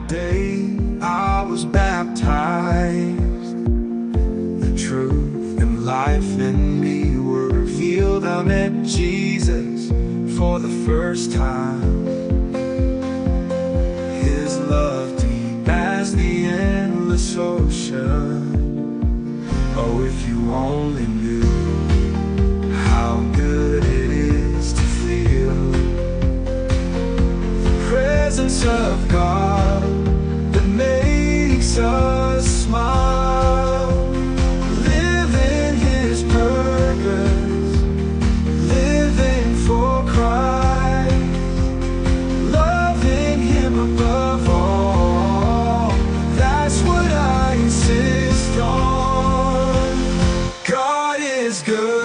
day I was baptized. The truth and life in me were revealed. I met Jesus for the first time. His love deep as the endless ocean. Oh, if you only knew how good it is to feel the presence of God that makes us smile. Live in His purpose, living for Christ, loving Him above all. That's what I insist on. God is good.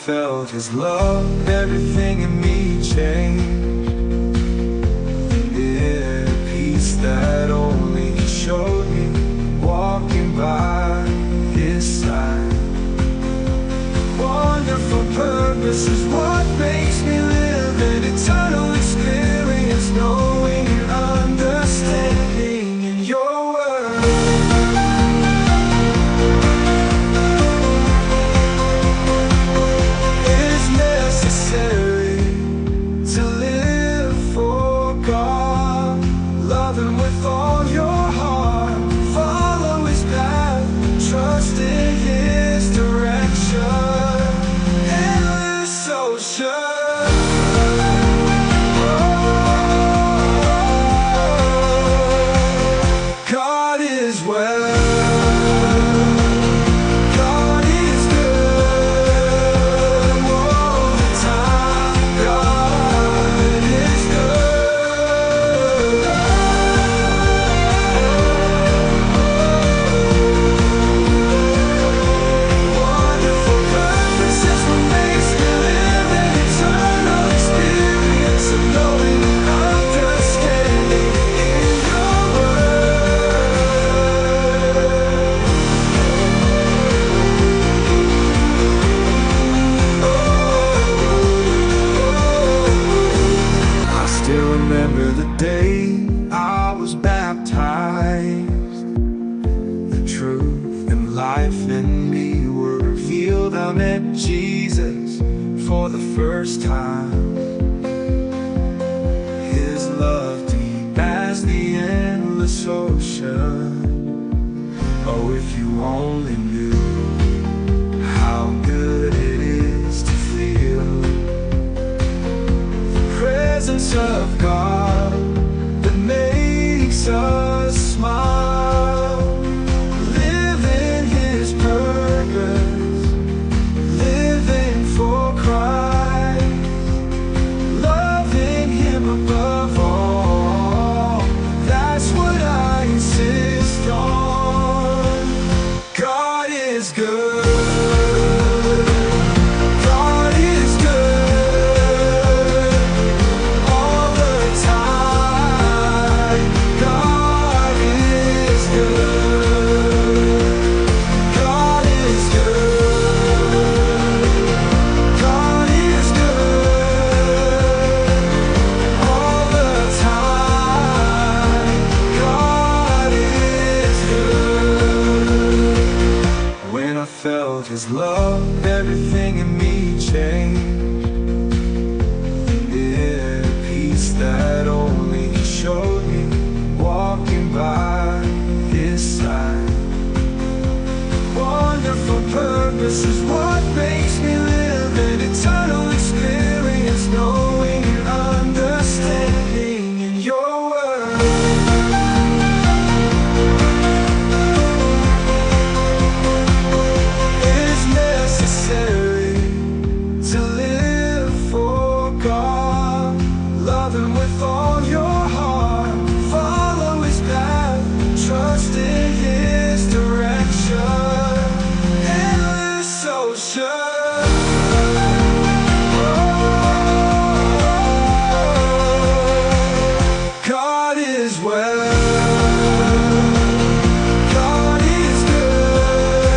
Felt His love, everything in me changed. Yeah, peace that only He showed me, walking by His side. Wonderful purpose is what makes me live, an eternal experience, knowing and understanding in Your word. With all your heart, follow His path, trust in His direction, endless ocean. God is well. God is good all the time. God is good. Wonderful purpose is what makes me live, an eternal experience of knowing and understanding in Your I still remember the day I was baptized. The truth and life in me were revealed. I met Jesus for the first time. His love deep as the endless ocean. Oh, if you only knew how good it is to feel the presence of God that makes us smile. Live in His purpose, living for Christ, loving Him above all. That's what I insist on. God is good. God is good all the time. God is good. God is good. God is good all the time. God is good. When I felt His love, everything in me changed. Yeah, peace that only He showed me, walking by His side. Wonderful purpose is what makes me live, an eternal experience, knowing and understanding in Your word. It is necessary to live for God, love Him with all your heart, follow His path, well. God is good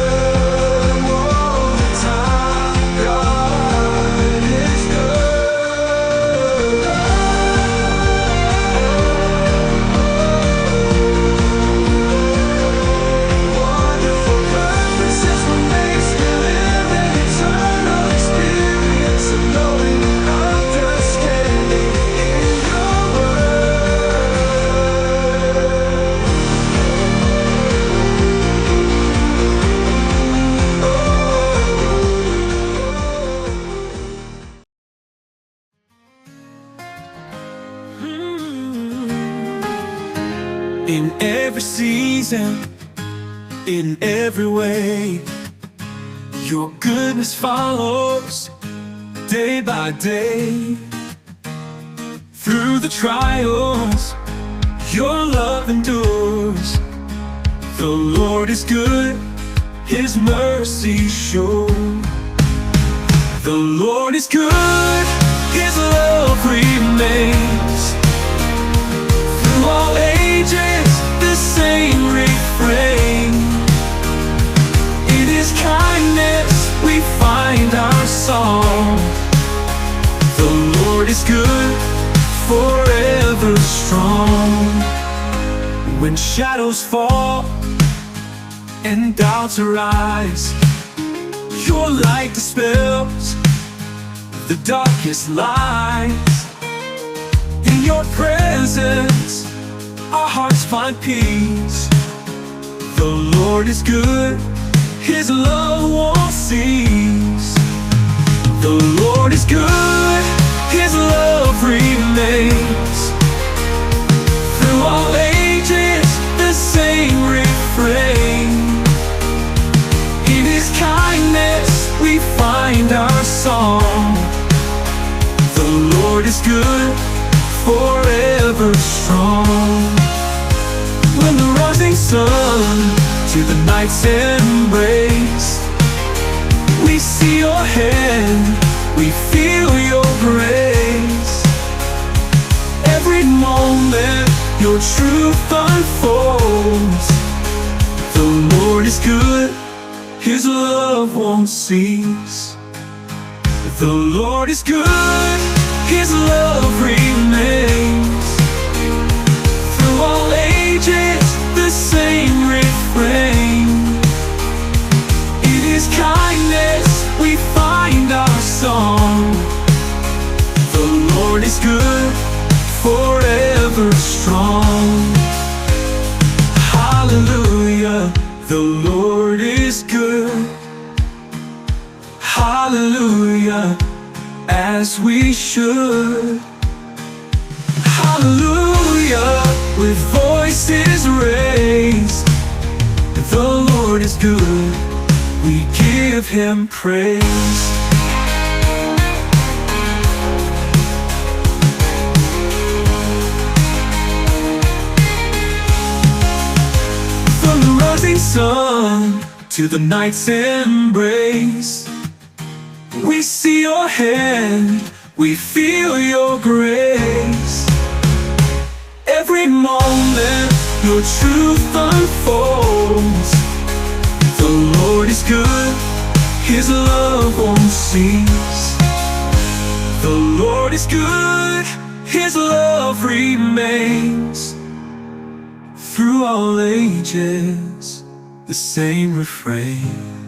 all the time. God is good. Wonderful purposes were made to live an eternal experience of knowing and understanding in your in every season, in every way, your goodness follows day by day. Through the trials, your love endures. The Lord is good, His mercy sure. The Lord is good, His love remains. Through all ages, the same refrain. In His kindness, we find our song. The Lord is good, forever strong. When shadows fall and doubts arise, your light dispels the darkest lies. In your presence, our hearts find peace. The Lord is good, His love won't cease. The Lord is good, His love remains. Through all ages, the same refrain. In His kindness, we find our song. The Lord is good, forever strong. When the rising sun to the night's embrace, we see your hand, we feel your grace. Every moment your truth unfolds. The Lord is good, His love won't cease. The Lord is good, His love remains. Through all ages, the same refrain. In His kindness, we find our song. The Lord is good, forever strong. Hallelujah, the Lord is good. Hallelujah, as we should. Hallelujah, with voices raised. The Lord is good, we give Him praise. From the rising sun to the night's embrace, we see your hand, we feel your grace. Every moment your truth unfolds. The Lord is good, His love won't cease. The Lord is good, His love remains. Through all ages, the same refrain.